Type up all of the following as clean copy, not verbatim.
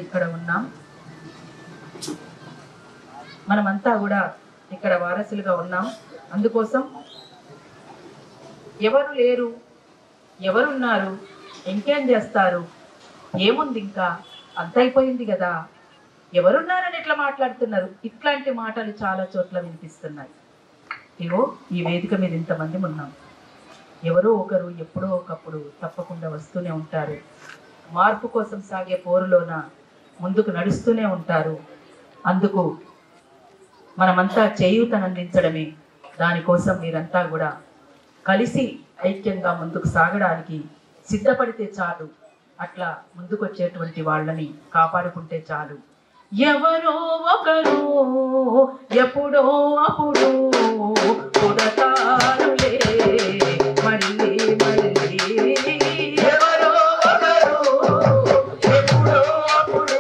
ఇక్కడ ఉన్నాం. మనమంతా కూడా ఇక్కడ వారసులుగా ఉన్నాం. అందుకోసం ఎవరు లేరు, ఎవరున్నారు, ఇంకేం చేస్తారు, ఏముంది, ఇంకా అంత అయిపోయింది కదా, ఎవరున్నారని ఎట్లా మాట్లాడుతున్నారు, ఇట్లాంటి మాటలు చాలా చోట్ల వినిపిస్తున్నాయి. ఇగో ఈ వేదిక మీద ఇంతమంది ఉన్నాం. ఎవరో ఒకరు ఎప్పుడో ఒకప్పుడు తప్పకుండా వస్తూనే ఉంటారు. మార్పు కోసం సాగే పోరులోన ముందుకు నడుస్తూనే ఉంటారు. అందుకు మనమంతా చేయూతనందించడమే. దానికోసం మీరంతా కూడా కలిసి ఐక్యంగా ముందుకు సాగడానికి సిద్ధపడితే చాలు. అట్లా ముందుకొచ్చేటువంటి వాళ్ళని కాపాడుకుంటే చాలు. ఎవరో ఒకరు ఎప్పుడో అప్పుడు పుడతారులే మళ్ళీ మళ్ళీ. ఎవరో ఒకరు ఎప్పుడో అప్పుడు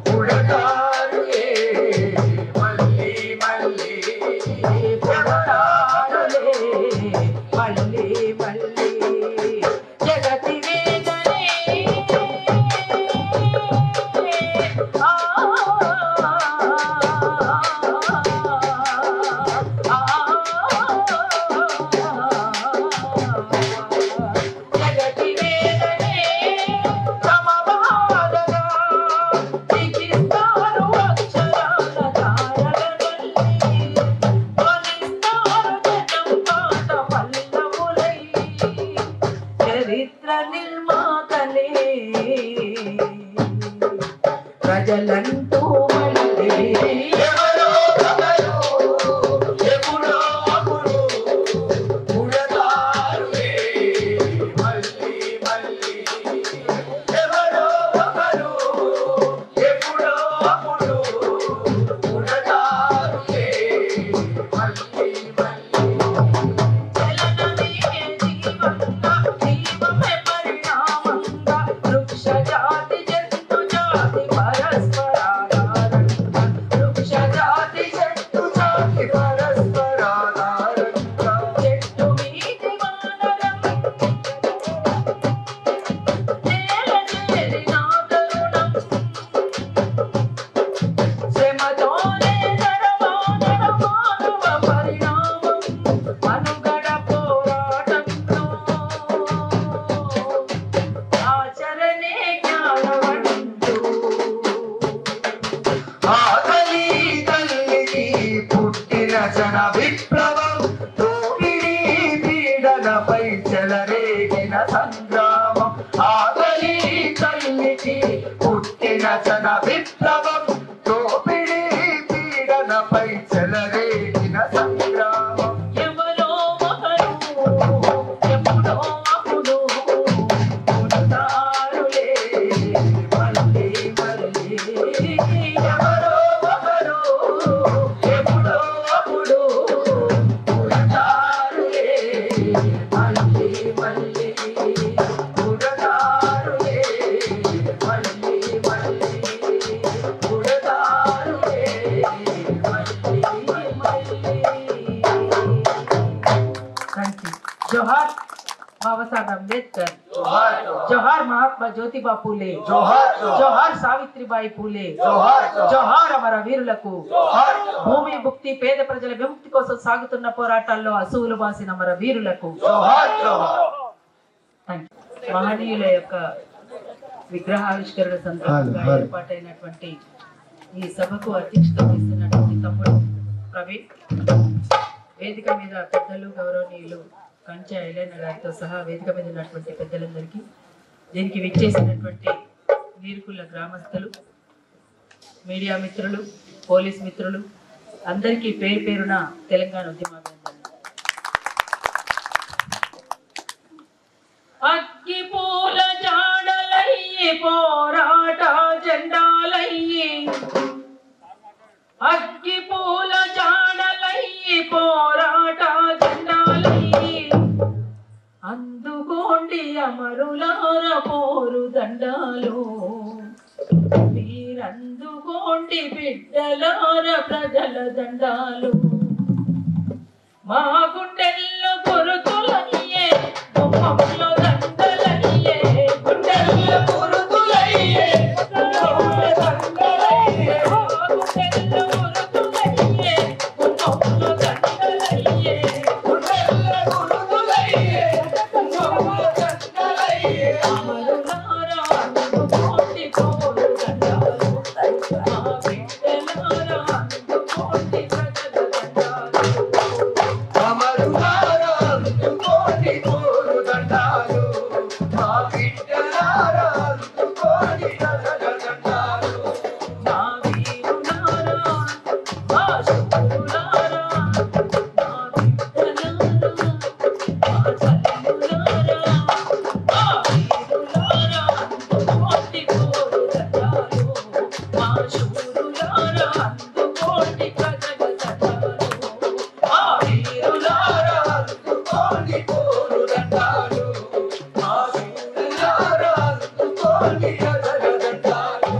పుడతారులే మళ్ళీ మళ్ళీ. పుడతారులే మళ్ళీ మళ్ళీ. జగతి వేదనే ప్రజలంటూ ఎవరో ఒకరు ఎప్పుడో అప్పుడు పుడతారులే మళ్ళీ మళ్ళీ. ఎవరో ఒకరు ఎప్పుడో అప్పుడు పుడతారులే మళ్ళీ మళ్ళీ. చలనమే జీవంగా, జీవమే పరిణామంగా, వృక్ష జాతి జంతు జాతి జన విప్లవం దోపిడీ పీడనపై చెలరేగిన సంగ్రామం. ఆగలి తల్లికి పుట్టిన జన విప్లవం దోపిడీ పీడనపై చెలరేగిన సంగ్రామం. ఎవరో ఒకరు ఎప్పుడో అప్పుడు పుడతారులే మళ్ళీ మళ్ళీ. ఎవరో ఒకరు ఎప్పుడో అప్పుడు పుడతారులే మళ్ళీ మళ్ళీ. బాబాసాహెబ్ అంబేద్కర్, జోహార్ మహాత్మా జ్యోతిబా పూలే, జోహార్ సావిత్రిబాయి పూలే, జోహార్ అమర వీరులకు. భూమి భుక్తి పేద ప్రజల విముక్తి కోసం సాగుతున్న పోరాటాల్లో అసువులు బాసిన అమర వీరులకు. మహనీయుల యొక్క విగ్రహావిష్కరణ సందర్భంగా ఏర్పాటైనటువంటి ఈ సభకు అధ్యక్షత వహిస్తున్నటువంటి తమ్ముడు ప్రవీణ్, వేదిక మీద పెద్దలు గౌరవనీయులు కంచె ఐలైన గారితో సహా వేదిక మీద ఉన్నటువంటి పెద్దలందరికీ, దీనికి విచ్చేసినటువంటి నీరుకుళ్ళ గ్రామస్తులు, మీడియా మిత్రులు, పోలీస్ మిత్రులు అందరికీ పేరు పేరున తెలంగాణ ఉద్యమాభినందనలు. అగ్గి పూల జాడలయ్యి పోరాట జెండాలయ్యి, అగ్గి పూల జాడలయ్యి పోరాట జెండాలయ్యి, అందుకోండి అమరులార పోరు దండాలు, మీరందుకోండి బిడ్డలార ప్రజల దండాలు. మా గుండెల్లో గురుతులయ్యే గుమ్మంలో దండలయ్యే, గుండెల్లో గురుతులయ్యే గుమ్మంలో దండలయ్యే, మా గుండెల్లో గురుతులయ్యే గుమ్మంలో దండలయ్యే, గుండెల్లో గురుతులయ్యే గుమ్మంలో దండలయ్యే, అమరులారా అందుకోండి పోరు దండాలు, మా బిడ్డలారా అందుకోండి ప్రజల దండాలు. అమరులారా అందుకోండి పోరు దండాలు, మా బిడ్డలారా అందుకోండి ప్రజల దండాలు. మా వీరులారా, మా శూరులారా, మా బిడ్డలారా, మా తల్లులారా, మా వీరులారా అందుకోండి పోరు దండాలు, మా శూరులారా అందుకోండి ప్రజల దండాలు. మా వీరులారా అందుకోండి పోరు దండాలు, మా బిడ్డలారా అందుకోండి ప్రజల దండాలు.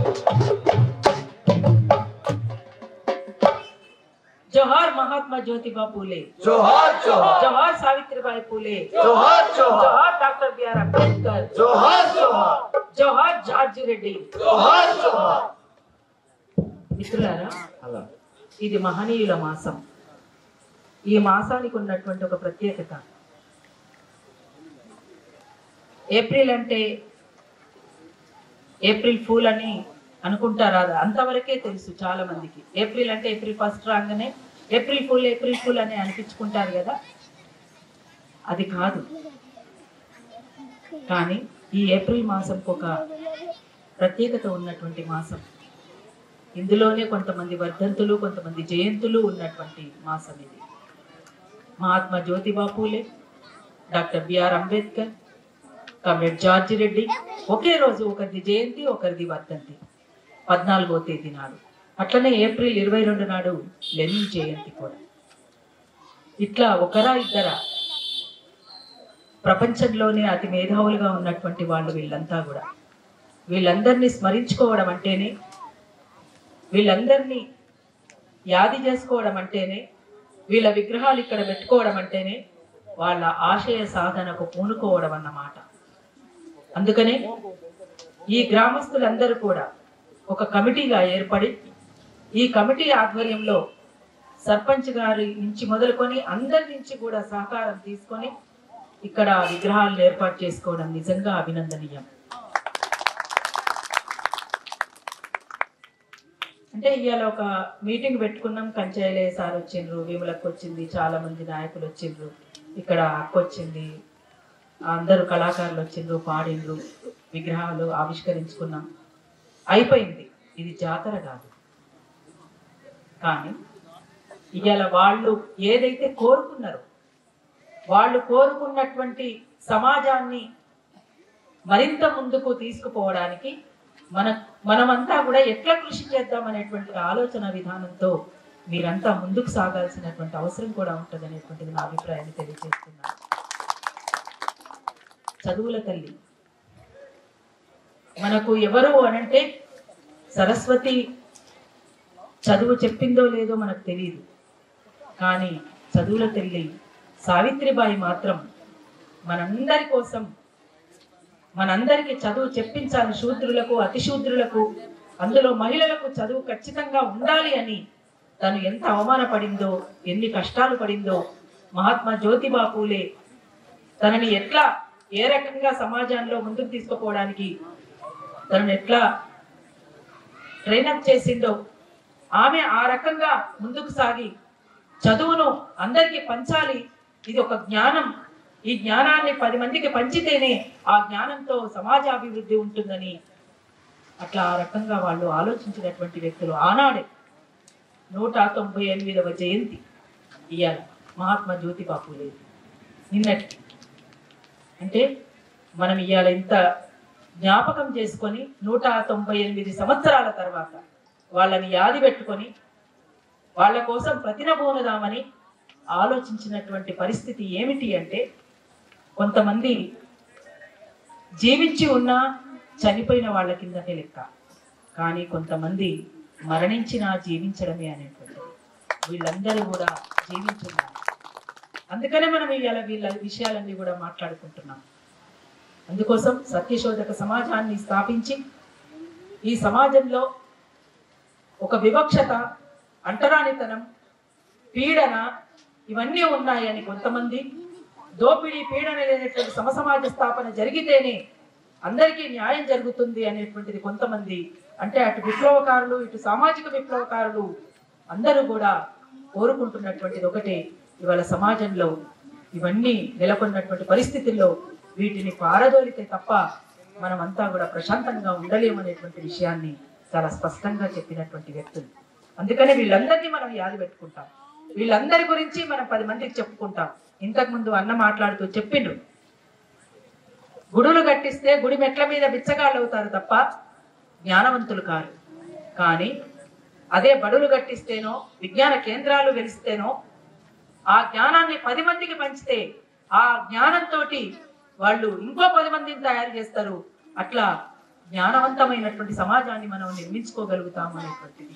జోహార్ మహాత్మా జ్యోతిబా పూలే, జోహార్ జోహార్, జోహార్ సావిత్రిబాయి పూలే, జోహార్ జోహార్, జోహార్ డాక్టర్ బిఆర్ అంబేద్కర్, జోహార్ జోహార్, జోహార్ జార్జి రెడ్డి. జోహార్ జోహార్. మిత్రులారా, ఇది మహనీయుల మాసం. ఈ మాసానికి ఉన్నటువంటి ఒక ప్రత్యేకత, ఏప్రిల్ అంటే ఏప్రిల్ ఫూల్ అని అనుకుంటారా? అంతవరకే తెలుసు చాలా మందికి. ఏప్రిల్ అంటే ఏప్రిల్ ఫస్ట్ రాగానే ఏప్రిల్ ఫూల్ అని అనిపించుకుంటారు కదా, అది కాదు. కానీ ఈ ఏప్రిల్ మాసంకు ఒక ప్రత్యేకత ఉన్నటువంటి మాసం. ఇందులోనే కొంతమంది వర్ధంతులు, కొంతమంది జయంతులు ఉన్నటువంటి మాసం ఇది. Mahatma Jyotiba Phule, doctor BR Ambedkar, comrade George Reddy ఒకే రోజు, ఒకరిది జయంతి ఒకరిది వర్ధంతి, 14వ తేదీ నాడు. అట్లనే ఏప్రిల్ 22 నాడు లెనిన్ జయంతి కూడా. ఇట్లా ఒకరా ఇద్దరా, ప్రపంచంలోనే అతి మేధావులుగా ఉన్నటువంటి వాళ్ళు వీళ్ళంతా కూడా. వీళ్ళందరినీ స్మరించుకోవడం అంటేనే, వీళ్ళందరినీ యాది చేసుకోవడం అంటేనే, వీళ్ళ విగ్రహాలు ఇక్కడ పెట్టుకోవడం అంటేనే వాళ్ళ ఆశయ సాధనకు పూనుకోవడం అన్నమాట. అందుకనే ఈ గ్రామస్తులందరూ కూడా ఒక కమిటీగా ఏర్పడి, ఈ కమిటీ ఆధ్వర్యంలో సర్పంచ్ గారి నుంచి మొదలుకొని అందరి నుంచి కూడా సహకారం తీసుకొని ఇక్కడ విగ్రహాలను ఏర్పాటు చేసుకోవడం నిజంగా అభినందనీయం. అంటే ఇవాళ ఒక మీటింగ్ పెట్టుకున్నాం. కంచాయిలే సార్ వచ్చిండ్రు, విమలక్క వచ్చింది, చాలా మంది నాయకులు వచ్చిండ్రు, ఇక్కడ అక్క వచ్చింది, అందరూ కళాకారులు వచ్చిండ్రు, పాడిండ్రు, విగ్రహాలు ఆవిష్కరించుకున్నాం, అయిపోయింది. ఇది జాతర కాదు. కానీ ఇవాళ వాళ్ళు ఏదైతే కోరుకున్నారో, వాళ్ళు కోరుకున్నటువంటి సమాజాన్ని మరింత ముందుకు తీసుకుపోవడానికి మనమంతా కూడా ఎట్లా కృషి చేద్దామనేటువంటి ఆలోచన విధానంతో మీరంతా ముందుకు సాగాల్సినటువంటి అవసరం కూడా ఉంటుంది అనేటువంటిది నా అభిప్రాయాన్ని తెలియజేస్తున్నాను. చదువుల తల్లి మనకు ఎవరు అనంటే, సరస్వతి చదువు చెప్పిందో లేదో మనకు తెలియదు, కానీ చదువుల తల్లి సావిత్రిబాయి మాత్రం మనందరి కోసం మనందరికీ చదువు చెప్పించాలి. శూద్రులకు, అతిశూద్రులకు, అందులో మహిళలకు చదువు ఖచ్చితంగా ఉండాలి అని తను ఎంత అవమానపడిందో, ఎన్ని కష్టాలు పడిందో. మహాత్మా జ్యోతిబా పూలే తనని ఎట్లా, ఏ రకంగా సమాజంలో ముందుకు తీసుకుపోవడానికి తనను ఎట్లా ట్రైనప్ చేసిందో, ఆమె ఆ రకంగా ముందుకు సాగి చదువును అందరికీ పంచాలి. ఇది ఒక జ్ఞానం. ఈ జ్ఞానాన్ని 10 మందికి పంచితేనే ఆ జ్ఞానంతో సమాజాభివృద్ధి ఉంటుందని అట్లా ఆ రకంగా వాళ్ళు ఆలోచించినటువంటి వ్యక్తులు. ఆనాడే 198వ జయంతి ఇయ్యాల మహాత్మా జ్యోతిబా పూలే. నిన్నటి అంటే మనం ఇవాళ ఇంత జ్ఞాపకం చేసుకొని 198 సంవత్సరాల తర్వాత వాళ్ళని యాది పెట్టుకొని వాళ్ళ కోసం ప్రతినబోనుదామని ఆలోచించినటువంటి పరిస్థితి ఏమిటి అంటే, కొంతమంది జీవించి ఉన్నా చనిపోయిన వాళ్ళ కిందనే లెక్క, కానీ కొంతమంది మరణించినా జీవించడమే అనేటువంటిది. వీళ్ళందరూ కూడా జీవించున్నారు. అందుకనే మనం ఇవాళ వీళ్ళ విషయాలన్నీ కూడా మాట్లాడుకుంటున్నాం. అందుకోసం సత్యశోధక సమాజాన్ని స్థాపించి ఈ సమాజంలో ఒక వివక్షత, అంటరానితనం, పీడన ఇవన్నీ ఉన్నాయని కొంతమంది, దోపిడీ పీడన లేనటువంటి సమసమాజ స్థాపన జరిగితేనే అందరికీ న్యాయం జరుగుతుంది అనేటువంటిది కొంతమంది. అంటే అటు విప్లవకారులు, ఇటు సామాజిక విప్లవకారులు అందరూ కూడా కోరుకుంటున్నటువంటిది ఒకటే. ఇవాళ సమాజంలో ఇవన్నీ నెలకొన్నటువంటి పరిస్థితుల్లో వీటిని పారదోలితే తప్ప మనమంతా కూడా ప్రశాంతంగా ఉండలేమనేటువంటి విషయాన్ని చాలా స్పష్టంగా చెప్పినటువంటి వ్యక్తులు. అందుకని వీళ్ళందరినీ మనం యాది పెట్టుకుంటాం. వీళ్ళందరి గురించి మనం 10 మందికి చెప్పుకుంటాం. ఇంతకు ముందు అన్న మాట్లాడుతూ చెప్పిండ్రు, గుడులు కట్టిస్తే గుడి మెట్ల మీద బిచ్చగాళ్ళు అవుతారు తప్ప జ్ఞానవంతులు కారు. కానీ అదే బడులు కట్టిస్తేనో, విజ్ఞాన కేంద్రాలు వెలిస్తేనో, ఆ జ్ఞానాన్ని 10 మందికి పంచితే ఆ జ్ఞానంతో వాళ్ళు ఇంకో 10 మందిని తయారు చేస్తారు. అట్లా జ్ఞానవంతమైనటువంటి సమాజాన్ని మనం నిర్మించుకోగలుగుతాం అనేటువంటిది.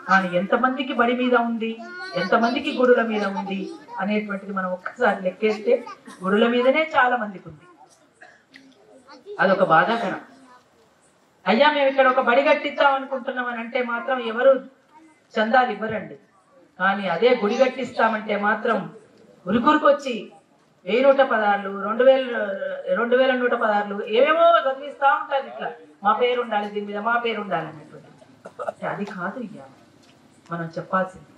కానీ ఎంతమందికి బడి మీద ఉంది, ఎంతమందికి గుడుల మీద ఉంది అనేటువంటిది మనం ఒక్కసారి లెక్కేస్తే గుడుల మీదనే చాలా మందికి ఉంది. అదొక బాధాకరం. అయ్యా మేము ఇక్కడ ఒక బడి కట్టిద్దాం అనుకుంటున్నాం అని అంటే మాత్రం ఎవరు చందాలు ఇవ్వరండి. కానీ అదే గుడి కట్టిస్తామంటే మాత్రం ఉరుకురుకొచ్చి 1000 116, 2116 ఏమేమో చదివిస్తా ఉంటారు. ఇట్లా మా పేరు ఉండాలి, దీని మీద మా పేరు ఉండాలి అనేటువంటి. అది కాదు ఇక మనం చెప్పాల్సింది.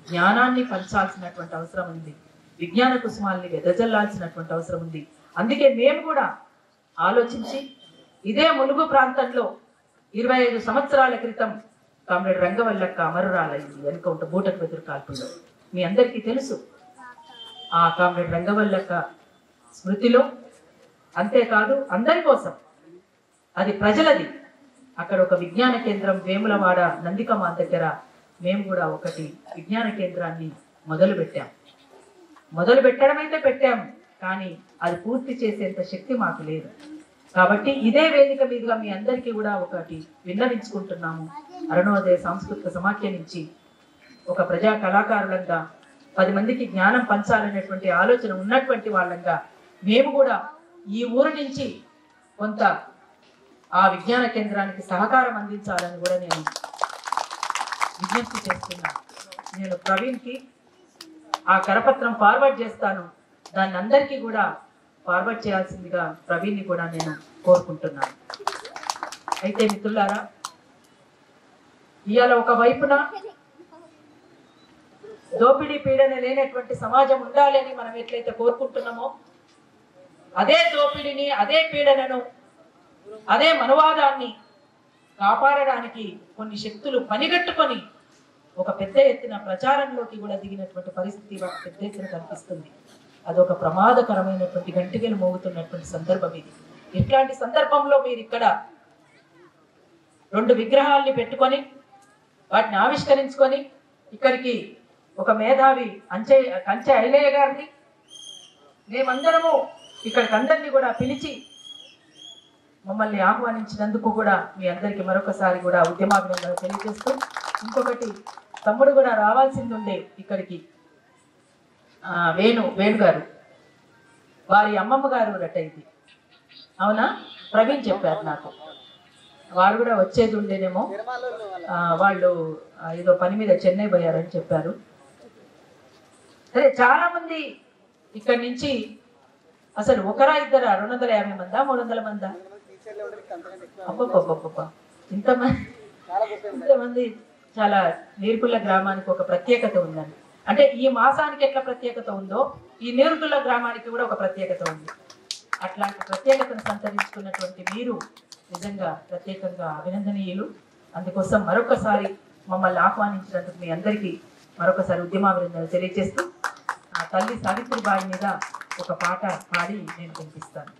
జ్ఞానాన్ని పంచాల్సినటువంటి అవసరం ఉంది. విజ్ఞాన కుసుమాల్ని వెదజల్లాల్సినటువంటి అవసరం ఉంది. అందుకే మేము కూడా ఆలోచించి ఇదే ములుగు ప్రాంతంలో 25 సంవత్సరాల క్రితం కామ్రేడ్ రంగవల్లక్క అమరురాలైంది ఎన్కౌంటర్, బూటకు వెదురు కాల్పుల్లో. మీ అందరికీ తెలుసు. ఆ కామ్రేడ్ రంగవల్లక్క స్మృతిలో, అంతేకాదు అందరి కోసం, అది ప్రజలది. అక్కడ ఒక విజ్ఞాన కేంద్రం వేములవాడ నందికమా దగ్గర మేము కూడా ఒకటి విజ్ఞాన కేంద్రాన్ని మొదలు పెట్టడం అయితే పెట్టాము, కానీ అది పూర్తి చేసేంత శక్తి మాకు లేదు. కాబట్టి ఇదే వేదిక మీదుగా మీ అందరికీ కూడా ఒకటి విన్నవించుకుంటున్నాము. అరుణోదయ సాంస్కృతిక సమాఖ్య నుంచి ఒక ప్రజా కళాకారులంగా 10 మందికి జ్ఞానం పంచాలనేటువంటి ఆలోచన ఉన్నటువంటి వాళ్ళంగా మేము కూడా ఈ ఊరు నుంచి కొంత ఆ విజ్ఞాన కేంద్రానికి సహకారం అందించాలని కూడా నేను విజ్ఞప్తి చేస్తున్నాను. నేను ప్రవీణ్కి ఆ కరపత్రం ఫార్వర్డ్ చేస్తాను. దాన్ని అందరికీ కూడా ఫార్వర్డ్ చేయాల్సిందిగా ప్రవీణ్ని కూడా నేను కోరుకుంటున్నాను. అయితే మిత్రులారా, ఇవాళ ఒక వైపున దోపిడీ పీడన లేనటువంటి సమాజం ఉండాలి అని మనం ఎట్లయితే కోరుకుంటున్నామో, అదే దోపిడిని, అదే పీడనను, అదే మనవాదాన్ని కాపాడడానికి కొన్ని శక్తులు పనిగట్టుకొని ఒక పెద్ద ఎత్తున ప్రచారంలోకి కూడా దిగినటువంటి పరిస్థితి పెద్ద ఎత్తున కనిపిస్తుంది. అదొక ప్రమాదకరమైనటువంటి గంటిగలు మోగుతున్నటువంటి సందర్భం ఇది. ఇట్లాంటి సందర్భంలో మీరు ఇక్కడ 2 విగ్రహాల్ని పెట్టుకొని వాటిని ఆవిష్కరించుకొని ఇక్కడికి ఒక మేధావి కంచె ఐలయ్య గారిని మేమందరము ఇక్కడికి అందరినీ కూడా పిలిచి మమ్మల్ని ఆహ్వానించినందుకు కూడా మీ అందరికీ మరొకసారి కూడా ఉద్యమాభినందనలు తెలియజేస్తూ, ఇంకొకటి తమ్ముడు కూడా రావాల్సింది ఉండే ఇక్కడికి, వేణు గారు వారి అమ్మమ్మ గారు రట ఇది. అవునా? ప్రవీణ్ చెప్పారు నాకు. వారు కూడా వచ్చేది ఉండేనేమో, వాళ్ళు ఏదో పని మీద చెన్నై పోయారని చెప్పారు. సరే, చాలా మంది ఇక్కడి నుంచి అసలు ఒకరా ఇద్దరా 250 మందా 300 మందా? అబ్బబ్బబ్బబ్బా, ఇంతమంది. చాలా నీర్కుల గ్రామానికి ఒక ప్రత్యేకత ఉందండి. అంటే ఈ మాసానికి ఎట్లా ప్రత్యేకత ఉందో ఈ నీర్కుల గ్రామానికి కూడా ఒక ప్రత్యేకత ఉంది. అట్లాంటి ప్రత్యేకతను సంతరించుకున్నటువంటి మీరు నిజంగా ప్రత్యేకంగా అభినందనీయులు. అందుకోసం మరొకసారి మమ్మల్ని ఆహ్వానించినందుకు మీ అందరికీ మరొకసారి ఉద్యమాభినందనలు తెలియజేస్తూ ఆ తల్లి సావిత్రిబాయి మీద ఒక పాట పాడి నేను వినిపిస్తాను.